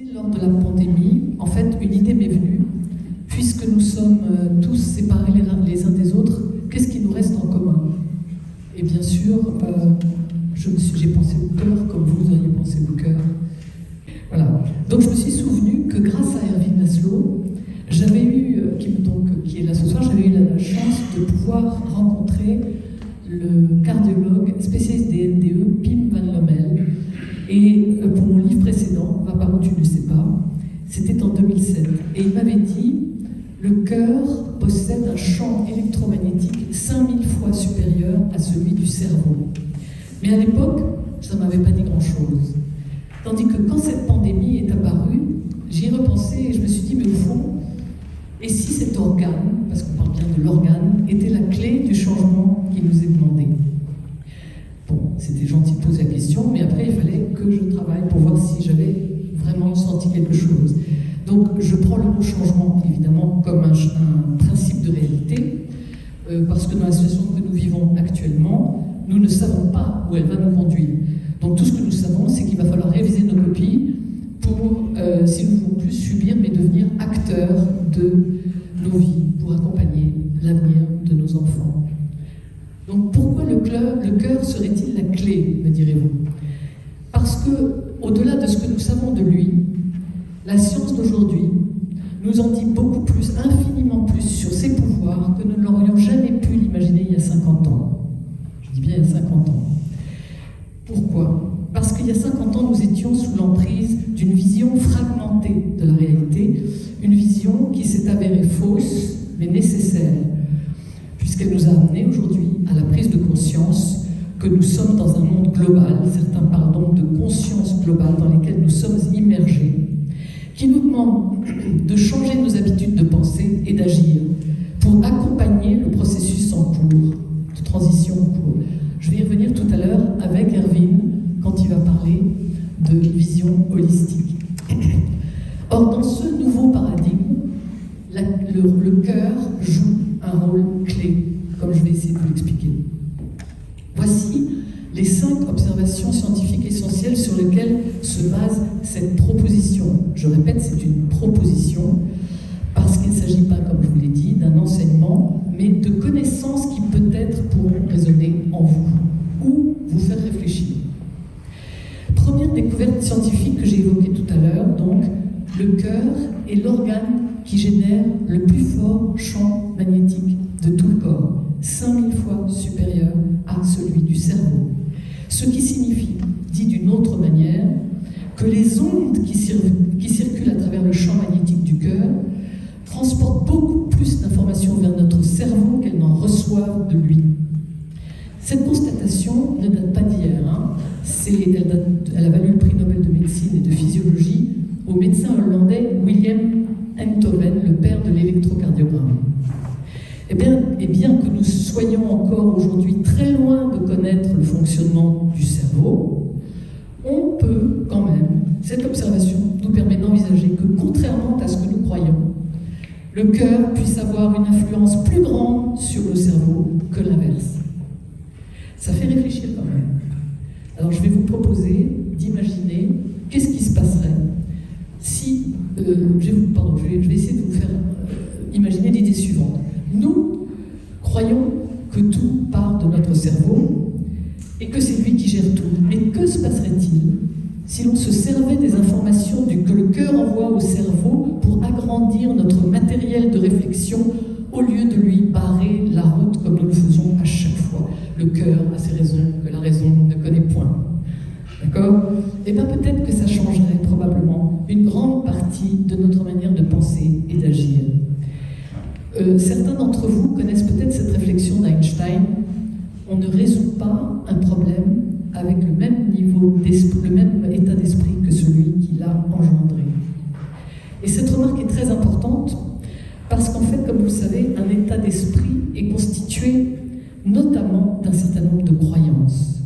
Lors de la pandémie, en fait, une idée m'est venue. Puisque nous sommes tous séparés les uns des autres, qu'est-ce qui nous reste en commun? Et bien sûr, j'ai pensé au cœur, comme vous auriez pensé au cœur. Voilà. Donc je me suis souvenu que grâce à Erwin Laszlo, j'avais eu, qui est là ce soir, j'avais eu la chance de pouvoir rencontrer le cardiologue spécialiste des NDE, Pim van Lommel. Et pour mon livre précédent, Va par où tu ne sais pas, c'était en 2007. Et il m'avait dit, le cœur possède un champ électromagnétique 5000 fois supérieur à celui du cerveau. Mais à l'époque, ça ne m'avait pas dit grand-chose. Tandis que quand cette pandémie est apparue, j'y ai repensé et je me suis dit, mais au fond, et si cet organe, parce qu'on parle bien de l'organe, était la clé du changement qui nous est demandé? Bon, c'était gentil de poser la question, mais après il fallait que je travaille pour voir si j'avais vraiment senti quelque chose. Donc je prends le mot changement évidemment comme un principe de réalité, parce que dans la situation que nous vivons actuellement, nous ne savons pas où elle va nous conduire. Donc tout ce que nous savons, c'est qu'il va falloir réviser nos copies pour, si nous ne voulons plus subir, mais devenir acteurs de nos vies, pour accompagner l'avenir de nos enfants. Donc pourquoi le cœur serait-il la clé, me direz-vous? Parce que, au-delà de ce que nous savons de lui, la science d'aujourd'hui nous en dit beaucoup plus, infiniment plus sur ses pouvoirs que nous ne l'aurions jamais pu l'imaginer il y a 50 ans. Je dis bien il y a 50 ans. Pourquoi? Parce qu'il y a 50 ans, nous étions sous l'emprise d'une vision fragmentée de la réalité, une vision qui s'est avérée fausse, mais nécessaire, puisqu'elle nous a amenés aujourd'hui à la prise de conscience que nous sommes dans un monde global, certains parlent donc de conscience globale dans lesquelles nous sommes immergés, qui nous demande de changer nos habitudes de pensée et d'agir pour accompagner le processus en cours, de transition en cours. Je vais y revenir tout à l'heure avec Erwin quand il va parler de vision holistique. Or, dans ce nouveau paradigme, le cœur joue un rôle clé, comme je vais essayer de vous l'expliquer. Voici les 5 observations scientifiques essentielles sur lesquelles se base cette proposition. Je répète, c'est une proposition, parce qu'il ne s'agit pas, comme je vous l'ai dit, d'un enseignement, mais de connaissances qui peut-être pourront résonner en vous, ou vous faire réfléchir. Première découverte scientifique que j'ai évoquée tout à l'heure, donc, le cœur est l'organe qui génère le plus fort champ magnétique de tout le corps, 5000 fois supérieur à celui du cerveau. Ce qui signifie, dit d'une autre manière, que les ondes qui circulent à travers le champ magnétique du cœur transportent beaucoup plus d'informations vers notre cerveau qu'elles n'en reçoivent de lui. Cette constatation ne date pas d'hier. Elle a valu le prix Nobel de médecine et de physiologie au médecin hollandais William Einthoven, le père de l'électrocardiogramme. Et bien que nous soyons encore aujourd'hui très loin de connaître le fonctionnement du cerveau, on peut quand même, cette observation nous permet d'envisager que, contrairement à ce que nous croyons, le cœur puisse avoir une influence plus grande sur le cerveau que l'inverse. Ça fait réfléchir quand même. Alors je vais vous proposer d'imaginer qu'est-ce qui se passerait si... je vais essayer de vous faire imaginer l'idée suivante. Nous croyons que tout part de notre cerveau et que c'est lui qui gère tout. Mais que se passerait-il si l'on se servait des informations que le cœur envoie au cerveau pour agrandir notre matériel de réflexion au lieu de lui barrer la route comme nous le faisons à chaque fois? Le cœur a ses raisons que la raison ne connaît point. D'accord? Eh bien peut-être que ça changerait probablement une grande partie de notre manière de penser et d'agir. Certains d'entre vous connaissent peut-être cette réflexion d'Einstein. On ne résout pas un problème avec le même niveau d'esprit, le même état d'esprit que celui qui l'a engendré. Et cette remarque est très importante parce qu'en fait, comme vous le savez, un état d'esprit est constitué notamment d'un certain nombre de croyances.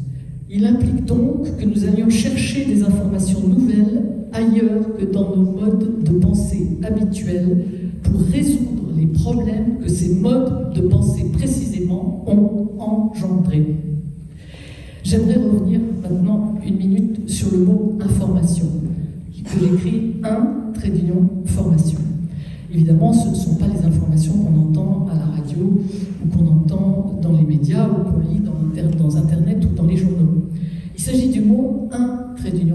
Il implique donc que nous allions chercher des informations nouvelles ailleurs que dans nos modes de pensée habituels pour résoudre les problèmes que ces modes de pensée précisément ont engendrés. J'aimerais revenir maintenant une minute sur le mot information, que j'écris 1 formation. Évidemment, ce ne sont pas les informations qu'on entend à la radio ou qu'on entend dans les médias ou qu'on lit dans Internet ou dans les journaux. Il s'agit du mot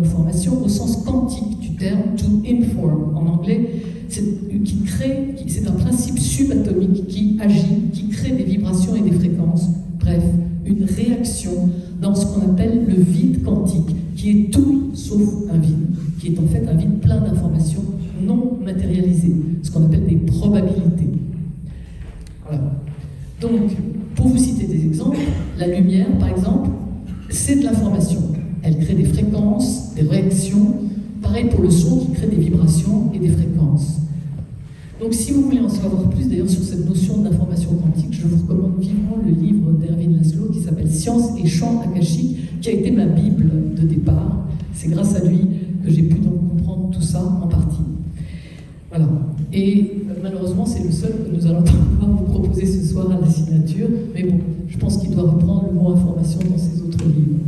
formation au sens quantique du terme to inform. En anglais, c'est un principe subatomique qui agit, qui crée des vibrations et des fréquences. Bref, une réaction dans ce qu'on appelle le vide quantique, qui est tout sauf un vide, qui est en fait un vide plein d'informations non matérialisées, ce qu'on appelle des probabilités. Voilà. Donc, pour vous citer des exemples, la lumière, par exemple, c'est de l'information. Elle crée des fréquences, des réactions. Pareil pour le son qui crée des vibrations et des fréquences. Donc si vous voulez en savoir plus d'ailleurs sur cette notion d'information quantique, je vous recommande vivement le livre d'Erwin Laszlo qui s'appelle Science et champ akashique, qui a été ma Bible de départ. C'est grâce à lui que j'ai pu donc comprendre tout ça en partie. Voilà. Et malheureusement, c'est le seul que nous allons pouvoir vous proposer ce soir à la signature. Mais bon, je pense qu'il doit reprendre le mot information dans ses autres livres.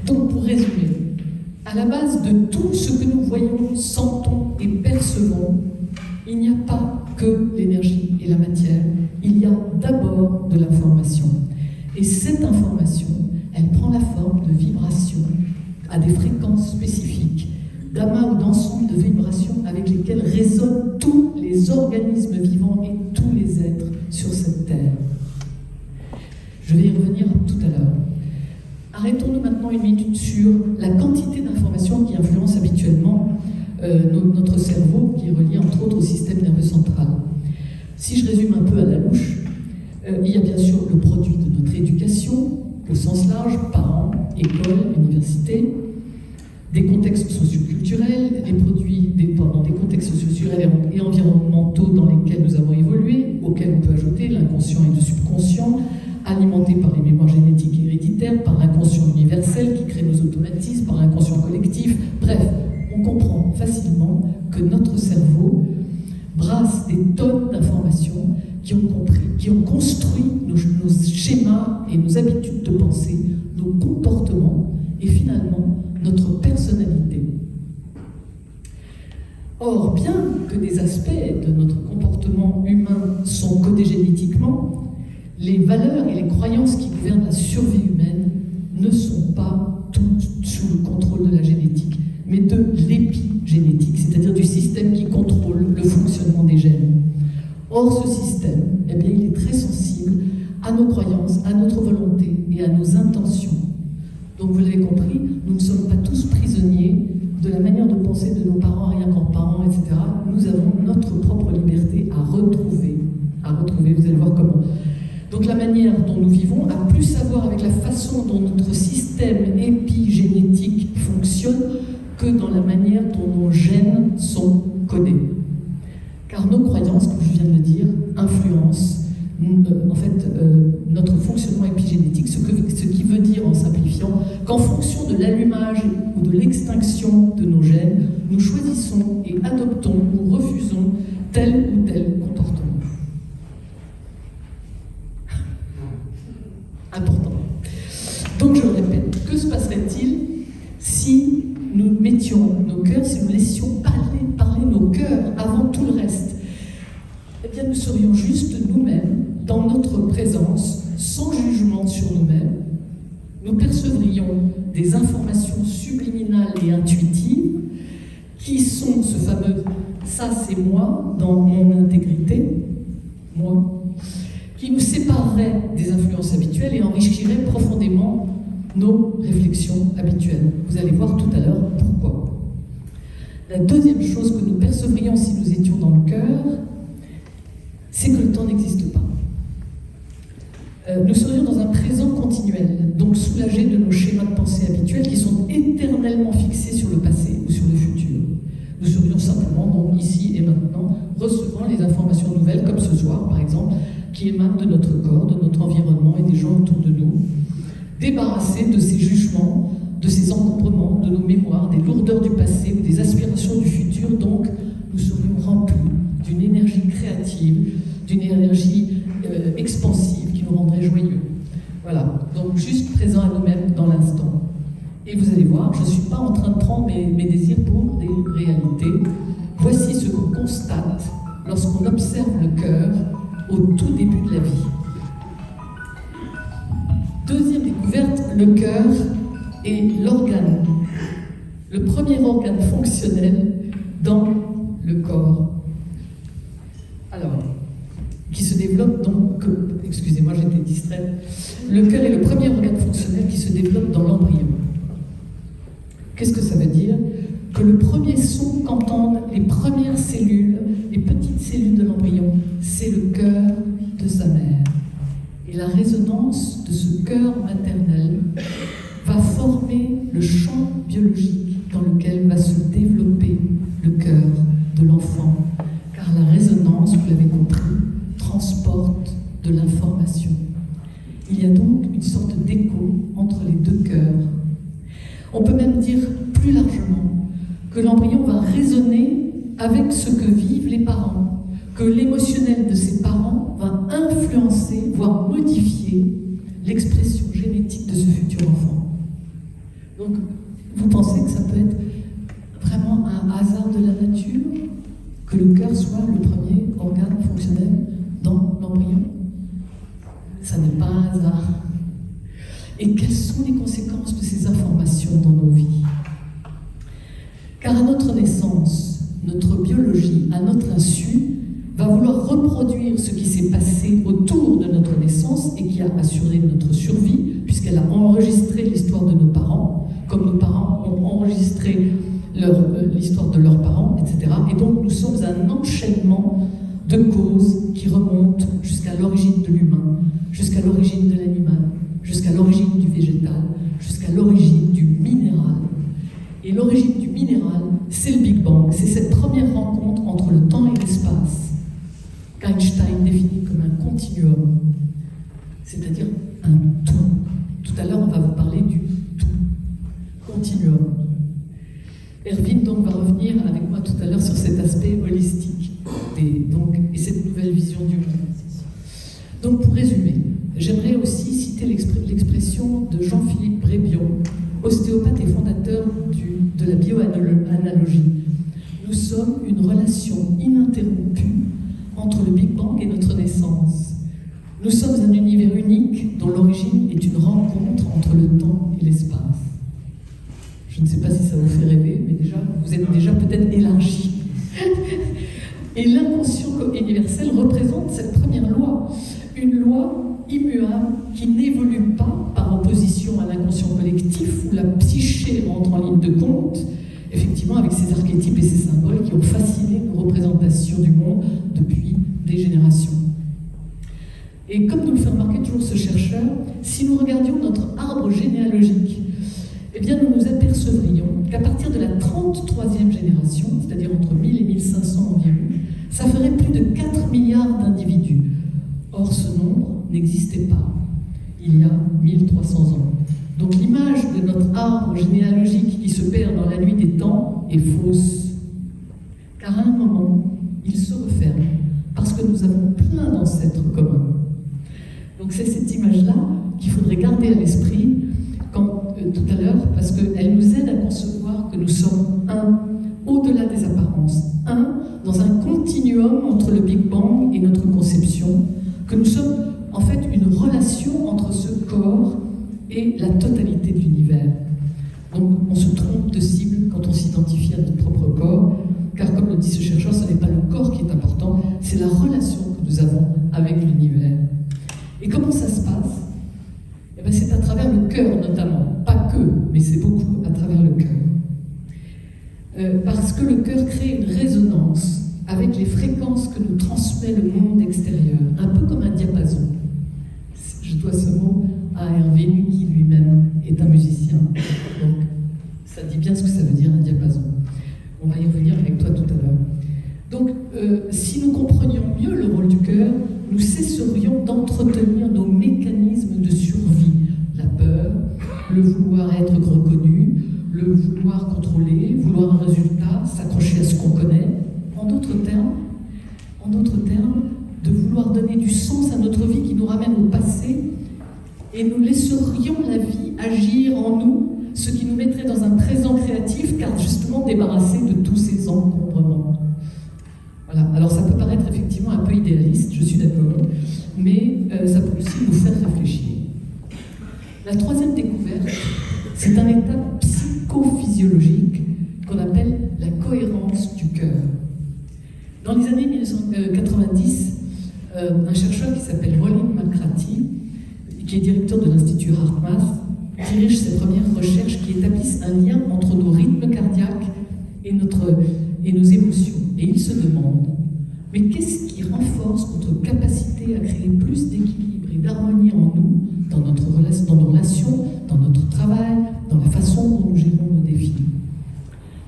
Donc pour résumer, à la base de tout ce que nous voyons, sentons et percevons, il n'y a pas que l'énergie et la matière, il y a d'abord de l'information. Et cette information, elle prend la forme de vibrations à des fréquences spécifiques, d'amas ou d'ensemble de vibrations avec lesquelles résonnent tous les organismes vivants et tous les êtres sur cette terre. Je vais y revenir tout à l'heure. Arrêtons-nous maintenant une minute sur la quantité d'informations qui influencent habituellement notre cerveau, qui est relié entre autres au système nerveux central. Si je résume un peu à la louche, il y a bien sûr le produit de notre éducation, au sens large, parents, écoles, universités, des contextes socioculturels, des produits des contextes socioculturels et environnementaux dans lesquels nous avons évolué, auxquels on peut ajouter l'inconscient et le subconscient, alimentés par les mémoires génétiques et héréditaires, par l'inconscient universel qui crée nos automatismes, par l'inconscient collectif. Bref, on comprend facilement que notre cerveau brasse des tonnes d'informations qui ont construit nos schémas et nos habitudes de pensée, nos comportements et finalement notre personnalité. Or, bien que des aspects de notre comportement humain sont codés génétiquement, les valeurs et les croyances qui gouvernent la survie humaine ne sont pas toutes sous le contrôle de la génétique, mais de l'épigénétique, c'est-à-dire du système qui contrôle le fonctionnement des gènes. Or, ce système, eh bien, il est très sensible à nos croyances, à notre volonté et à nos intentions. Donc, vous l'avez compris, nous ne sommes pas tous prisonniers de la manière de penser de nos parents, arrière-grands-parents, etc. Nous avons notre propre liberté à retrouver, vous allez voir comment. Donc la manière dont nous vivons a plus à voir avec la façon dont notre système épigénétique fonctionne que dans la manière dont nos gènes sont codés. Car nos croyances, comme je viens de le dire, influencent notre fonctionnement épigénétique, ce qui veut dire, en simplifiant, qu'en fonction de l'allumage ou de l'extinction de nos gènes, nous choisissons et adoptons ou refusons tel ou tel comportement. Important. Donc je le répète, que se passerait-il si nous mettions nos cœurs, si nous laissions parler nos cœurs avant tout le reste? Eh bien, nous serions juste nous-mêmes, dans notre présence, sans jugement sur nous-mêmes. Nous percevrions des informations subliminales et intuitives qui sont ce fameux « ça c'est moi » dans mon intégrité, moi, qui nous séparerait des influences habituelles et enrichirait profondément nos réflexions habituelles. Vous allez voir tout à l'heure pourquoi. La deuxième chose que nous percevrions si nous étions dans le cœur, c'est que le temps n'existe pas. Nous serions dans un présent continuel, donc soulagés de nos schémas de pensée habituels qui sont éternellement fixés sur le passé ou sur le futur. Nous serions simplement, donc ici et maintenant, recevant les informations nouvelles, comme ce soir par exemple, qui émanent de notre corps, de notre environnement et des gens autour de nous, débarrassés de ces jugements, de ces encombrements, de nos mémoires, des lourdeurs du passé ou des aspirations du futur. Donc, nous serions remplis d'une énergie créative, d'une énergie expansive qui nous rendrait joyeux. Voilà, donc juste présents à nous-mêmes dans l'instant. Et vous allez voir, je ne suis pas en train de prendre mes désirs pour des réalités. Voici ce qu'on constate lorsqu'on observe le cœur au tout début de la vie. Deuxième découverte, le cœur est l'organe, le premier organe fonctionnel dans le corps. Alors, qui se développe donc, excusez-moi, j'étais distraite. Le cœur est le premier organe fonctionnel qui se développe dans l'embryon. Qu'est-ce que ça veut dire? Que le premier son qu'entendent les premières cellules, les petites cellules de l'embryon, c'est le cœur de sa mère. Et la résonance de ce cœur maternel va former le champ biologique dans lequel va se développer le cœur de l'enfant. Car la résonance, vous l'avez compris, transporte de l'information. Il y a donc une sorte d'écho entre les deux cœurs. On peut même dire plus largement que l'embryon va résonner avec ce que vivent les parents, que l'émotionnel de ses parents va influencer, voire modifier l'expression génétique de ce futur enfant. Donc, vous pensez que ça peut être vraiment un hasard de la nature que le cœur soit le premier organe fonctionnel dans l'embryon? Ça n'est pas un hasard. Et quelles sont les conséquences de ces informations dans nos vies? Car à notre naissance, notre biologie, à notre insu, va vouloir reproduire ce qui s'est passé autour de notre naissance et qui a assuré notre survie, puisqu'elle a enregistré l'histoire de nos parents, comme nos parents ont enregistré l'histoire de leurs parents, etc. Et donc nous sommes un enchaînement de causes qui remontent jusqu'à l'origine de l'humain, jusqu'à l'origine de l'animal, jusqu'à l'origine du végétal, jusqu'à l'origine du minéral. Et l'origine du minéral, c'est le Big Bang, c'est cette première rencontre entre le temps et l'espace, qu'Einstein définit comme un continuum, c'est-à-dire un tout. Tout à l'heure, on va vous parler du tout, continuum. Erwin donc va revenir avec moi tout à l'heure sur cet aspect holistique et cette nouvelle vision du monde. Donc pour résumer, j'aimerais aussi citer l'expression de Jean-Philippe Brébion, ostéopathe et fondateur de la bioanalogie. Nous sommes une relation ininterrompue entre le Big Bang et notre naissance. Nous sommes un univers unique dont l'origine est une rencontre entre le temps et l'espace. Je ne sais pas si ça vous fait rêver, mais déjà, vous êtes déjà peut-être élargi. Et l'inconscient universel représente cette première loi, une loi immuable qui n'évolue pas par opposition à l'inconscient collectif où la psyché rentre en ligne de compte, effectivement avec ses archétypes et ses symboles qui ont fasciné nos représentations du monde depuis des générations. Et comme nous le fait remarquer toujours ce chercheur, si nous regardions notre arbre généalogique, eh bien nous nous apercevrions qu'à partir de la 33e génération, c'est-à-dire entre 1000 et 1500 environ, ça ferait plus de 4 milliards d'individus. Or, ce nombre n'existait pas il y a 1300 ans. Donc l'image de notre arbre généalogique qui se perd dans la nuit des temps est fausse. Car à un moment, il se referme, parce que nous avons plein d'ancêtres communs. Donc c'est cette image-là qu'il faudrait garder à l'esprit tout à l'heure, parce qu'elle nous aide à concevoir que nous sommes un, au-delà des apparences, un dans un continuum entre le Big Bang et notre conception, que nous sommes en fait une relation entre ce corps et la totalité de l'univers. Donc on se trompe de cible quand on s'identifie à notre propre corps, car comme le dit ce chercheur, ce n'est pas le corps qui est important, c'est la relation que nous avons avec l'univers. Et comment ça se passe? Eh bien, c'est à travers le cœur notamment, pas que, mais c'est beaucoup à travers le cœur. Parce que le cœur crée une résonance avec les fréquences que nous transmet le monde extérieur, un peu comme un diapason. Je dois ce mot à Erwin, qui lui-même est un musicien. Donc, ça dit bien ce que ça veut dire un diapason. On va y revenir avec toi tout à l'heure. Donc, si nous comprenions mieux le rôle du cœur, nous cesserions d'entretenir nos mécanismes de survie. La peur, le vouloir être reconnu, le vouloir contrôler, vouloir un résultat, s'accrocher à ce qu'on connaît. En d'autres termes, de vouloir donner du sens à notre vie qui nous ramène au passé, et nous laisserions la vie agir en nous ce qui nous mettrait dans un présent créatif, car justement débarrassé de tous ces encombrements. Voilà. Alors ça peut paraître effectivement un peu idéaliste, je suis d'accord, mais ça peut aussi nous faire réfléchir. La troisième découverte, c'est un état psychophysiologique qu'on appelle la cohérence du cœur. Dans les années 1990, un chercheur qui s'appelle Roland McCarthy, qui est directeur de l'Institut HeartMath, dirige ses premières recherches qui établissent un lien entre nos rythmes cardiaques et nos émotions. Et il se demande, mais qu'est-ce qui renforce notre capacité à créer plus d'équilibre et d'harmonie en nous, dans nos relations, dans notre travail, dans la façon dont nous gérons nos défis?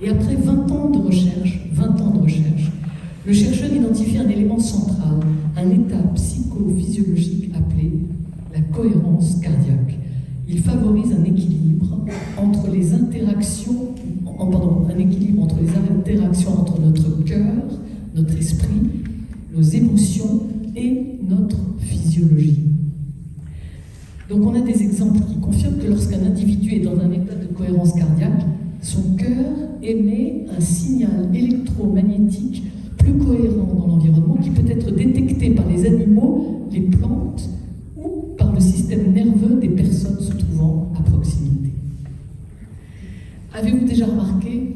Et après 20 ans de recherche, le chercheur identifie un élément central, un état psychophysiologique appelé la cohérence cardiaque. Il favorise un équilibre entre les interactions entre notre cœur, notre esprit, nos émotions et notre physiologie. Donc on a des exemples qui confirment que lorsqu'un individu est dans un état de cohérence cardiaque, son cœur émet un signal électromagnétique plus cohérent dans l'environnement qui peut être détecté par les animaux, les plantes ou par le système nerveux des personnes se trouvant à proximité. Avez-vous déjà remarqué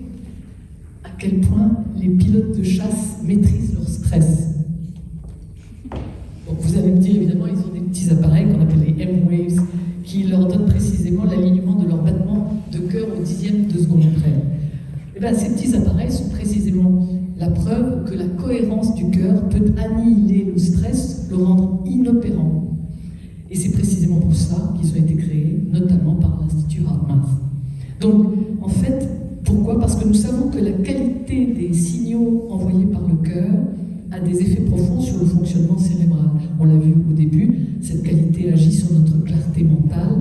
à quel point les pilotes de chasse maîtrisent leur stress? Bon, vous allez me dire, évidemment, ils ont des petits appareils qu'on appelle les M-Waves qui leur donnent précisément l'alignement de leur battement de cœur au dixième de seconde près. Et bien, ces petits appareils sont précisément la preuve que la cohérence du cœur peut annihiler le stress, le rendre inopérant. Et c'est précisément pour ça qu'ils ont été créés, notamment par l'Institut HeartMath. Donc, en fait, pourquoi? Parce que nous savons que la qualité des signaux envoyés par le cœur a des effets profonds sur le fonctionnement cérébral. On l'a vu au début, cette qualité agit sur notre clarté mentale,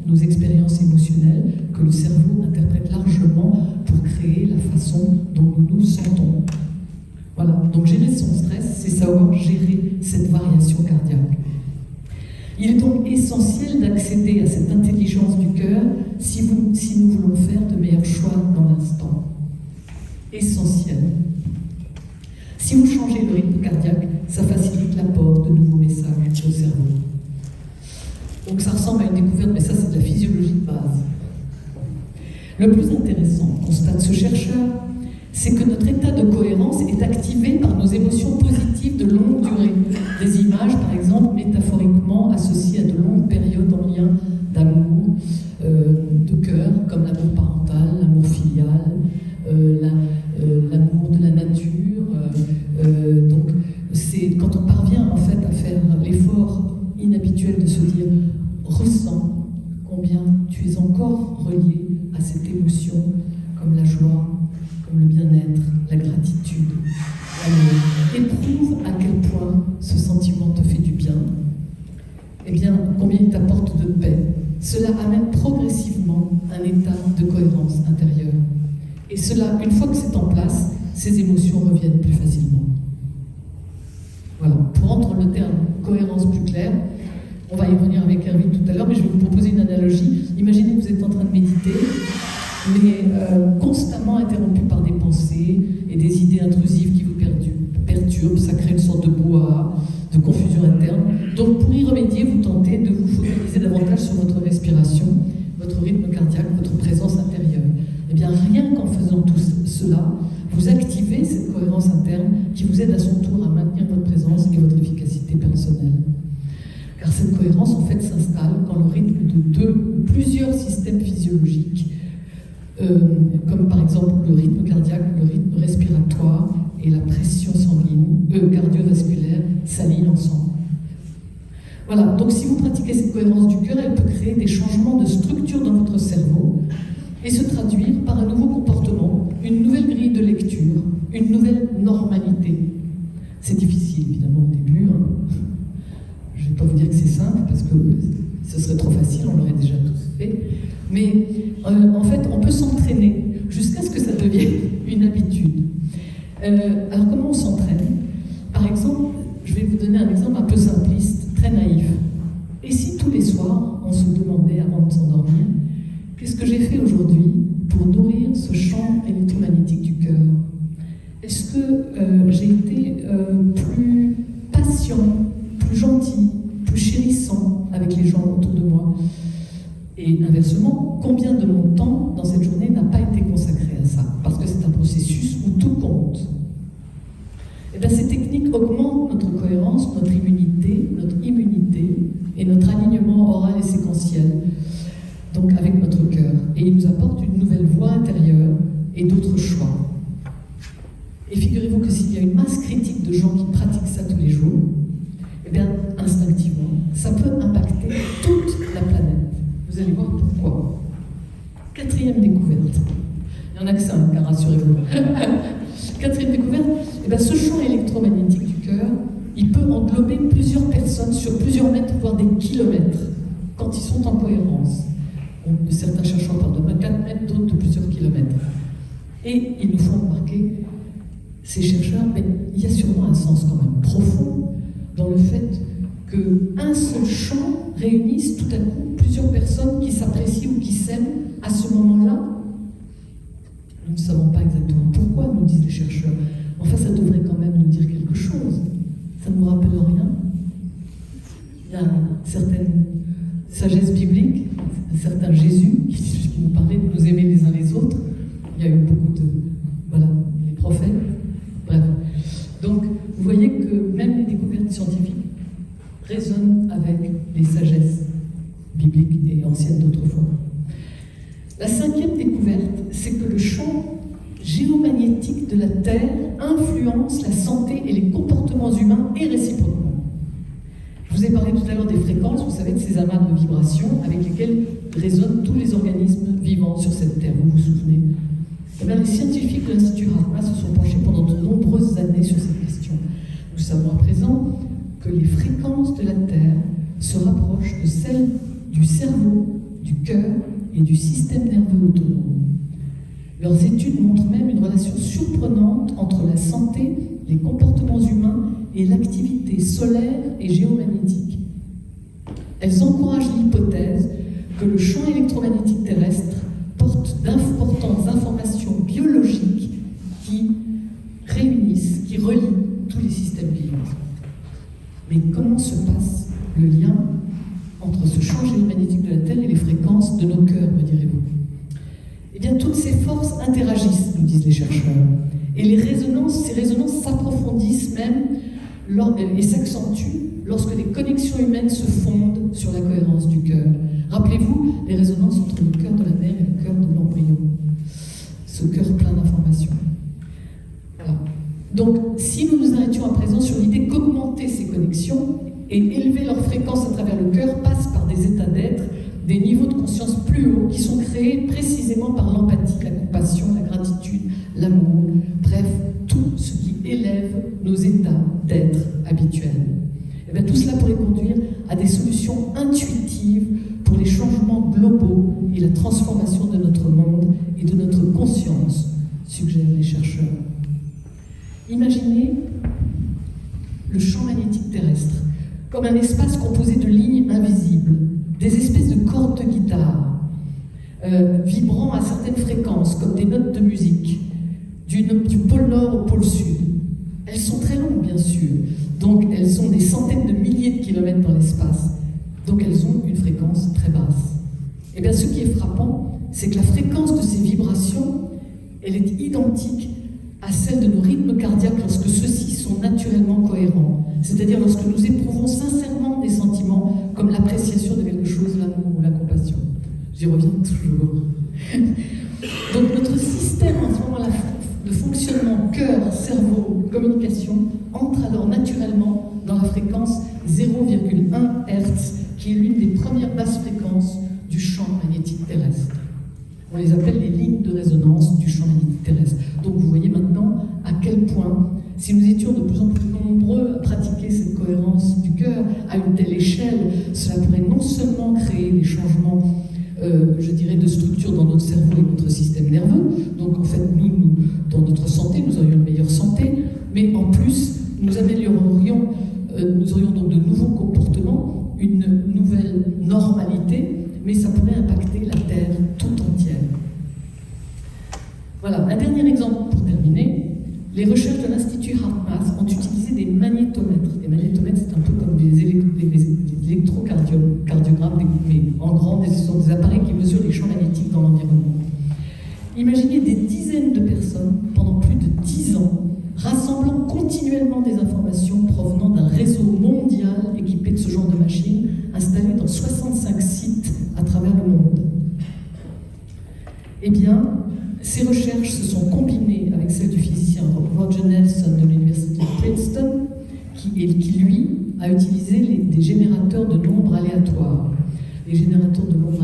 nos expériences émotionnelles, que le cerveau interprète largement pour créer la façon dont nous nous sentons. Voilà, donc gérer son stress, c'est savoir gérer cette variation cardiaque. Il est donc essentiel d'accéder à cette intelligence du cœur si nous voulons faire de meilleurs choix dans l'instant. Essentiel. Si vous changez le rythme cardiaque, ça facilite l'apport de nouveaux messages au cerveau. Donc ça ressemble à une découverte, mais ça c'est de la physiologie de base. Le plus intéressant, constate ce chercheur, c'est que notre état de cohérence est activé par nos émotions positives de longue durée. Des images, par exemple, métaphoriquement associées à de longues périodes en lien d'amour, de cœur, comme l'amour parental, l'amour filial, l'amour de la nature. Donc, c'est quand on parvient en fait à faire l'effort inhabituel de se dire « ressens combien tu es encore relié à cette émotion, comme la joie, comme le bien-être, la gratitude, l'amour. Éprouve à quel point ce sentiment te fait du bien, et bien combien il t'apporte de paix. Cela amène progressivement un état de cohérence intérieure. Et cela, une fois que c'est en place, ces émotions reviennent plus facilement. Voilà, pour rendre le terme cohérence plus clair, on va y revenir avec Hervé tout à l'heure, mais je vais vous proposer une analogie. Imaginez que vous êtes en train de méditer, mais constamment interrompu par des pensées et des idées intrusives qui vous perturbent, ça crée une sorte de brouhaha, de confusion interne. Donc pour y remédier, vous tentez de vous focaliser davantage sur votre respiration, votre rythme cardiaque, votre présence intérieure. Eh bien rien qu'en faisant tout cela, vous activez cette cohérence interne qui vous aide à son tour à maintenir votre présence et votre efficacité personnelle. Car cette cohérence en fait s'installe quand le rythme de deux ou plusieurs systèmes physiologiques, comme par exemple le rythme cardiaque, le rythme respiratoire et la pression sanguine, cardiovasculaire, s'alignent ensemble. Voilà, donc si vous pratiquez cette cohérence du cœur, elle peut créer des changements de structure dans votre cerveau et se traduire par un nouveau comportement, une nouvelle grille de lecture, une nouvelle normalité. C'est difficile évidemment au début, hein. Je ne vais pas vous dire que c'est simple parce que ce serait trop facile, on l'aurait déjà tous fait. Mais en fait, on peut s'entraîner jusqu'à ce que ça devienne une habitude. Alors comment on s'entraîne? Par exemple, je vais vous donner un exemple un peu simpliste, très naïf. Et si tous les soirs, on se demandait avant de s'endormir, qu'est-ce que j'ai fait aujourd'hui? inversement, combien de mon temps dans cette journée n'a pas été consacré à ça? Parce que c'est un processus où tout compte. Et bien, ces techniques augmentent notre cohérence, notre immunité et notre alignement oral et séquentiel, donc avec notre cœur. Et ils nous apportent une nouvelle voie intérieure et d'autres choix. Et figurez-vous que s'il y a une masse critique de gens qui pratiquent ça tous les jours, eh bien, instinctivement, ça peut impacter toute la planète. Vous allez voir pourquoi. Quatrième découverte. Il y en a que 5, car rassurez-vous. Quatrième découverte, eh bien, ce champ électromagnétique du cœur, il peut englober plusieurs personnes sur plusieurs mètres, voire des kilomètres, quand ils sont en cohérence. Certains chercheurs parlent de 4 mètres, d'autres de plusieurs kilomètres. Et ils nous font remarquer, ces chercheurs, mais il y a sûrement un sens quand même profond dans le fait qu'un seul champ réunisse tout à coup plusieurs personnes qui s'apprécient ou qui s'aiment à ce moment-là. Nous ne savons pas exactement pourquoi, nous disent les chercheurs. Enfin, ça devrait quand même nous dire quelque chose. Ça ne nous rappelle rien. Il y a une certaine sagesse biblique, un certain Jésus qui nous parlait de nous aimer les uns les autres. Il y a eu beaucoup de... Voilà, les prophètes. Bref. Donc, vous voyez que même les découvertes scientifiques résonnent avec les sagesses bibliques et anciennes d'autrefois. La cinquième découverte, c'est que le champ géomagnétique de la Terre influence la santé et les comportements humains et réciproquement. Je vous ai parlé tout à l'heure des fréquences, vous savez, de ces amas de vibrations avec lesquels résonnent tous les organismes vivants sur cette Terre, vous vous souvenez? Eh bien, les scientifiques de l'Institut Hartmann se sont penchés pendant de nombreuses années sur cette question. Nous savons à présent que les fréquences de la Terre se rapprochent de celles du cerveau, du cœur et du système nerveux autonome. Leurs études montrent même une relation surprenante entre la santé, les comportements humains et l'activité solaire et géomagnétique. Elles encouragent l'hypothèse que le champ électromagnétique terrestre porte d'importantes informations biologiques qui réunissent, qui relient tous les systèmes vivants. Mais comment se passe le lien entre ce champ géomagnétique de la Terre et les fréquences de nos cœurs, me direz-vous? Eh bien, toutes ces forces interagissent, nous disent les chercheurs. Et ces résonances s'approfondissent même et s'accentuent lorsque les connexions humaines se fondent sur la cohérence du cœur. Rappelez-vous les résonances entre le cœur de la mère et le cœur de l'embryon. Ce cœur plein d'informations. Voilà. Donc, si nous nous arrêtions à présent sur l'idée qu'augmenter ces connexions et élever leur fréquence à travers le cœur passe par des états d'être, des niveaux de conscience plus hauts qui sont créés précisément par l'empathie, la compassion, la gratitude, l'amour, bref, tout ce qui élève nos états d'être habituels. Et bien, tout cela pourrait conduire à des solutions intuitives pour les changements globaux et la transformation de notre monde et de notre conscience, suggèrent les chercheurs. Imaginez le champ magnétique terrestre comme un espace composé de lignes invisibles, des espèces de cordes de guitare, vibrant à certaines fréquences, comme des notes de musique, du pôle nord au pôle sud. Elles sont très longues, bien sûr, donc elles sont des centaines de milliers de kilomètres dans l'espace, donc elles ont une fréquence très basse. Et bien, ce qui est frappant, c'est que la fréquence de ces vibrations, elle est identique à celle de nos rythmes cardiaques lorsque ceux-ci sont naturellement cohérents, c'est-à-dire lorsque nous éprouvons sincèrement des sentiments comme l'appréciation de quelque chose, l'amour ou la compassion. J'y reviens toujours. Donc notre système en ce moment-là de fonctionnement cœur, cerveau, communication entre alors naturellement dans la fréquence 0,1 Hz, qui est l'une des premières basses fréquences du champ magnétique terrestre. On les appelle les lignes de résonance du champ magnétique terrestre. Donc vous voyez maintenant à quel point, si nous étions de plus en plus nombreux à pratiquer cette cohérence du cœur à une telle échelle, cela pourrait non seulement créer des changements, je dirais, de structure dans notre cerveau et notre système nerveux, donc en fait, nous, dans notre santé, nous aurions une meilleure santé, mais en plus, nous aurions donc de nouveaux comportements, une nouvelle normalité, mais ça pourrait impacter la Terre tout entière. Voilà, un dernier exemple pour terminer. les recherches de l'Institut HeartMath ont utilisé des magnétomètres. Les magnétomètres, c'est un peu comme des électrocardiogrammes, mais en grand, ce sont des appareils qui mesurent les champs magnétiques dans l'environnement. Imaginez des dizaines de personnes pendant plus de 10 ans, rassemblant continuellement des informations provenant d'un réseau mondial équipé de ce genre de machines, installé dans 65 sites à travers le monde. Eh bien, ces recherches se sont combinées avec celles du physicien Roger Nelson de l'université de Princeton, qui lui a utilisé des générateurs de nombres aléatoires. Les générateurs de nombres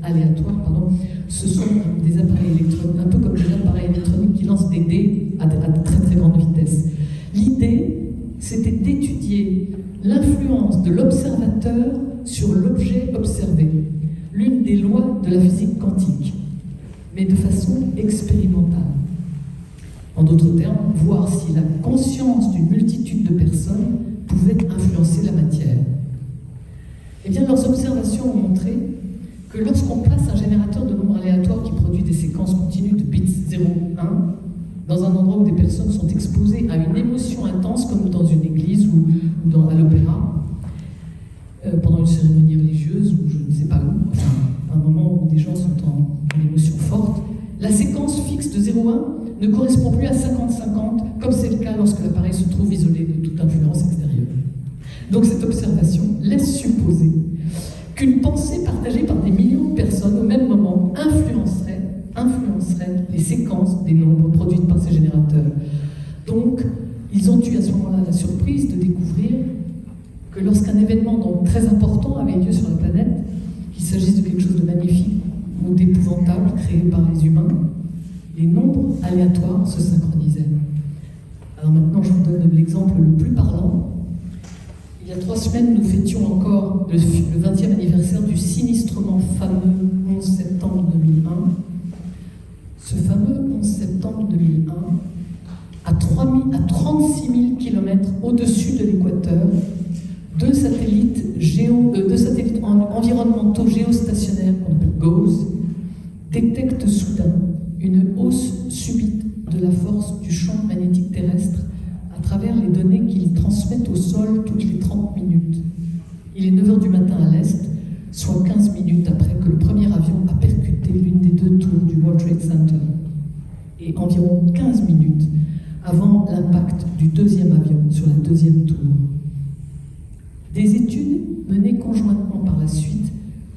aléatoires, ce sont des appareils électroniques, un peu comme des appareils électroniques qui lancent des dés à très très grande vitesse. L'idée, c'était d'étudier l'influence de l'observateur sur l'objet observé, l'une des lois de la physique quantique, mais de façon expérimentale. En d'autres termes, voir si la conscience d'une multitude de personnes pouvait influencer la matière. Eh bien, leurs observations ont montré que lorsqu'on place un générateur de nombres aléatoires qui produit des séquences continues de bits 0, 1, dans un endroit où des personnes sont exposées à une émotion intense, comme dans une église ou à l'opéra, pendant une cérémonie religieuse, ou je ne sais pas où, enfin, un moment où des gens sont en émotion forte, la séquence fixe de 0,1 ne correspond plus à 50-50, comme c'est le cas lorsque l'appareil se trouve isolé de toute influence extérieure. Donc cette observation laisse supposer qu'une pensée partagée par des millions de personnes au même moment influencerait les séquences des nombres produites par ces générateurs. Donc, ils ont eu à ce moment-là la surprise de découvrir que lorsqu'un événement donc très important avait lieu sur la planète, qu'il s'agisse de quelque chose de magnifique ou d'épouvantable créé par les humains, les nombres aléatoires se synchronisaient. Alors maintenant, je vous donne l'exemple le plus parlant. Il y a 3 semaines, nous fêtions encore le 20e anniversaire du sinistrement fameux 11 septembre 2001. Ce fameux 11 septembre 2001, à 36 000 km au-dessus de l'équateur, deux satellites environnementaux géostationnaires qu'on appelle GOES détectent soudain une hausse subite de la force du champ magnétique terrestre à travers les données qu'ils transmettent au sol toutes les 30 minutes. Il est 9 h du matin à l'est, soit 15 minutes après que le premier avion a percuté l'une des 2 tours du World Trade Center, et environ 15 minutes avant l'impact du 2e avion sur la 2e tour. Des études menées conjointement par la suite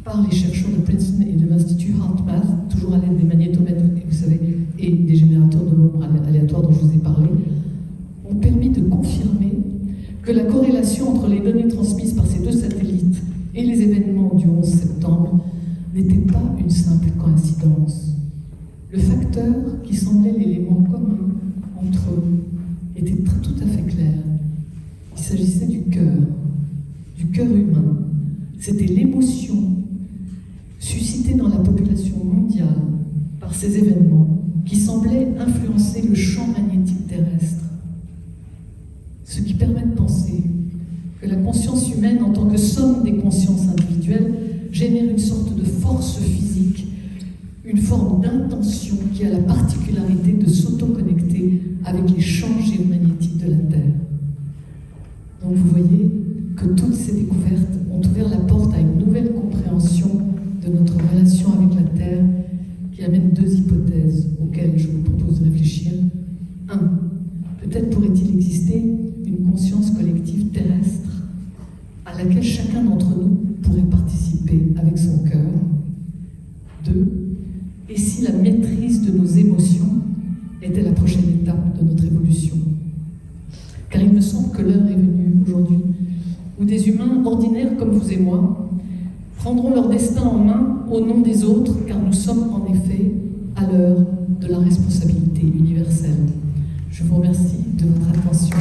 par les chercheurs de Princeton et de l'Institut HeartMath, toujours à l'aide des magnétomètres, vous savez, et des générateurs de nombres aléatoires dont je vous ai parlé, ont permis de confirmer que la corrélation entre les données transmises par ces 2 satellites et les événements du 11 septembre n'était pas une simple coïncidence. Le facteur qui semblait l'élément commun entre eux était tout à fait clair. Il s'agissait du cœur humain. C'était l'émotion suscitée dans la population mondiale par ces événements qui semblaient influencer le champ magnétique terrestre. Ce qui permet de penser que la conscience humaine, en tant que somme des consciences individuelles, génère une sorte de force physique, une forme d'intention qui a la particularité de s'auto-connecter avec les champs géomagnétiques de la Terre. Donc vous voyez que toutes ces découvertes ont ouvert la porte à une nouvelle compréhension de notre relation avec la Terre qui amène 2 hypothèses auxquelles je vous propose de réfléchir. 1. Peut-être pourrait-il exister une conscience collective terrestre à laquelle chacun d'entre nous pourrait participer avec son cœur. 2. Et si la maîtrise de nos émotions était la prochaine étape de notre évolution? Car il me semble que l'heure est venue aujourd'hui où des humains ordinaires comme vous et moi prendront leur destin en main au nom des autres, car nous sommes en effet à l'heure de la responsabilité universelle. Je vous remercie de votre attention.